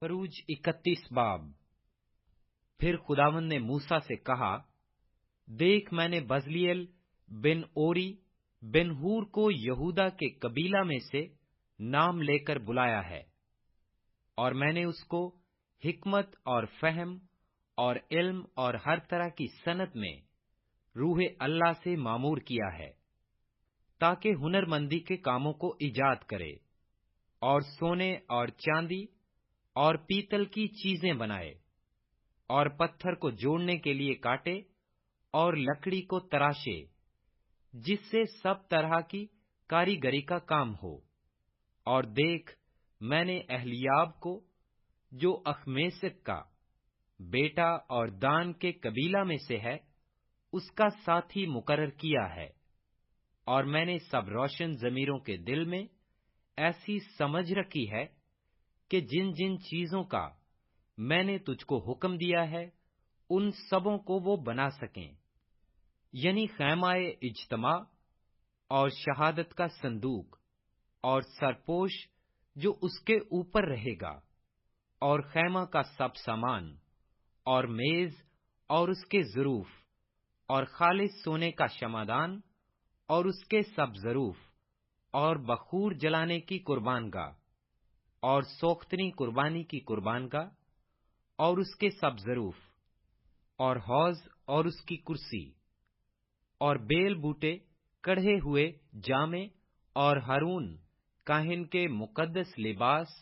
फरूज 31 बाब। फिर खुदावंद ने मूसा से कहा, देख, मैंने बजलीएल बिन ओरी बिन हूर को यहूदा के कबीला में से नाम लेकर बुलाया है, और मैंने उसको हिकमत और फहम और इल्म और हर तरह की सनत में रूहे अल्लाह से मामूर किया है, ताकि हुनरमंदी के कामों को ईजाद करे और सोने और चांदी और पीतल की चीजें बनाए, और पत्थर को जोड़ने के लिए काटे और लकड़ी को तराशे, जिससे सब तरह की कारीगरी का काम हो। और देख, मैंने अहलियाब को, जो अखमेसक का बेटा और दान के कबीला में से है, उसका साथी मुकर्रर किया है, और मैंने सब रोशन जमीरों के दिल में ऐसी समझ रखी है कि जिन जिन चीजों का मैंने तुझको हुक्म दिया है, उन सबों को वो बना सकें, यानी खैमाए इज्तमा और शहादत का संदूक और सरपोश जो उसके ऊपर रहेगा, और खैमा का सब सामान और मेज और उसके ज़रूफ, और खालिस सोने का शमादान और उसके सब ज़रूफ, और बखूर जलाने की कुर्बानगाह और सोख्तनी कुर्बानी की कुर्बानगाह और उसके सब ज़रूफ, और हौज और उसकी कुर्सी, और बेल बूटे कढ़े हुए जामे, और हारून काहिन के मुकद्दस लिबास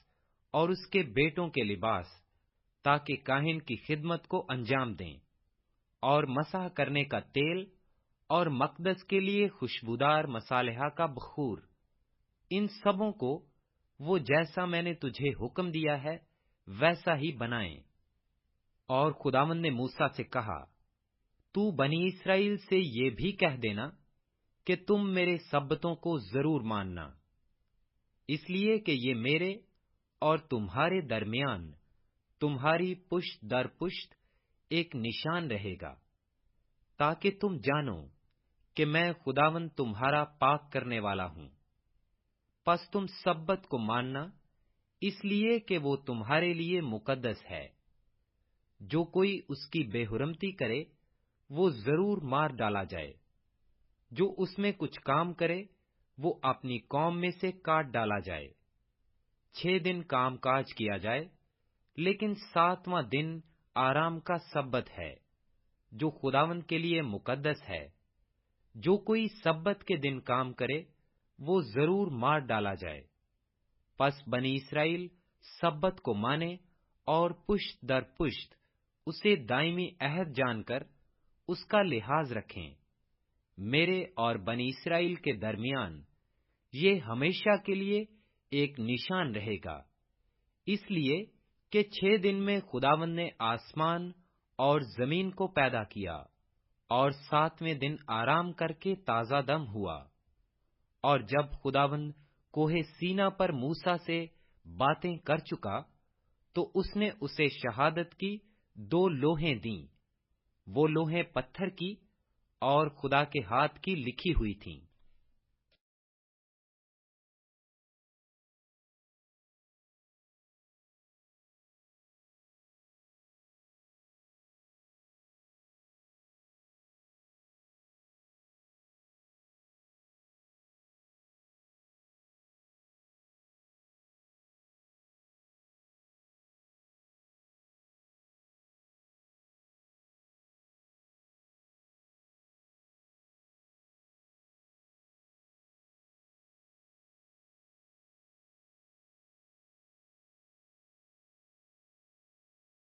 और उसके बेटों के लिबास, ताकि काहिन की खिदमत को अंजाम दें, और मसाह करने का तेल और मकदस के लिए खुशबूदार मसालेहा का बखूर, इन सबों को वो जैसा मैंने तुझे हुक्म दिया है वैसा ही बनाएं। और खुदावंद ने मूसा से कहा, तू बनी इस्राएल से ये भी कह देना कि तुम मेरे सब्बतों को जरूर मानना, इसलिए कि ये मेरे और तुम्हारे दरमियान तुम्हारी पुश्त दर पुश्त एक निशान रहेगा, ताकि तुम जानो कि मैं खुदावंद तुम्हारा पाक करने वाला हूं। पस तुम सब्बत को मानना, इसलिए कि वो तुम्हारे लिए मुकद्दस है। जो कोई उसकी बेहुरमती करे, वो जरूर मार डाला जाए। जो उसमें कुछ काम करे, वो अपनी कौम में से काट डाला जाए। 6 दिन काम काज किया जाए, लेकिन 7वां दिन आराम का सब्बत है, जो खुदावंद के लिए मुकद्दस है। जो कोई सब्बत के दिन काम करे, वो जरूर मार डाला जाए। पस बनी इस्राएल सब्बत को माने और पुश्त दर पुश्त उसे दायमी अहद जानकर उसका लिहाज रखें। मेरे और बनी इस्राएल के दरमियान ये हमेशा के लिए एक निशान रहेगा, इसलिए कि 6 दिन में खुदावंद ने आसमान और जमीन को पैदा किया, और 7वें दिन आराम करके ताजा दम हुआ। और जब खुदावंद कोहे सीना पर मूसा से बातें कर चुका, तो उसने उसे शहादत की 2 लोहें दीं। वो लोहें पत्थर की और खुदा के हाथ की लिखी हुई थीं।